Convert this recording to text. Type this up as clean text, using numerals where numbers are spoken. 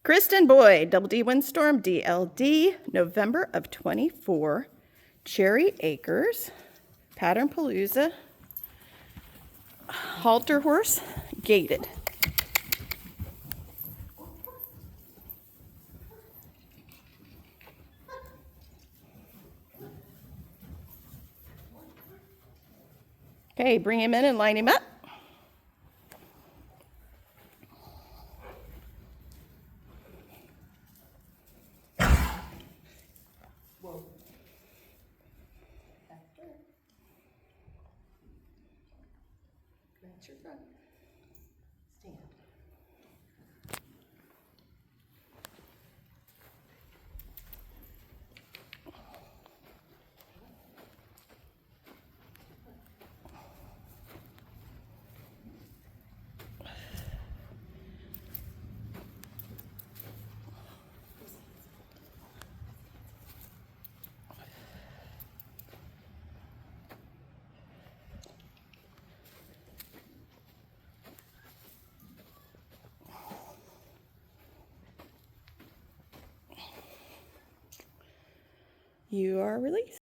Kristen Boyd, Double D Windstorm, DLD, November of 24, Cherry Acres, Pattern Palooza, halter horse, gated. Okay, bring him in and line him up. Whoa. After. That's your front. Stand. You are released.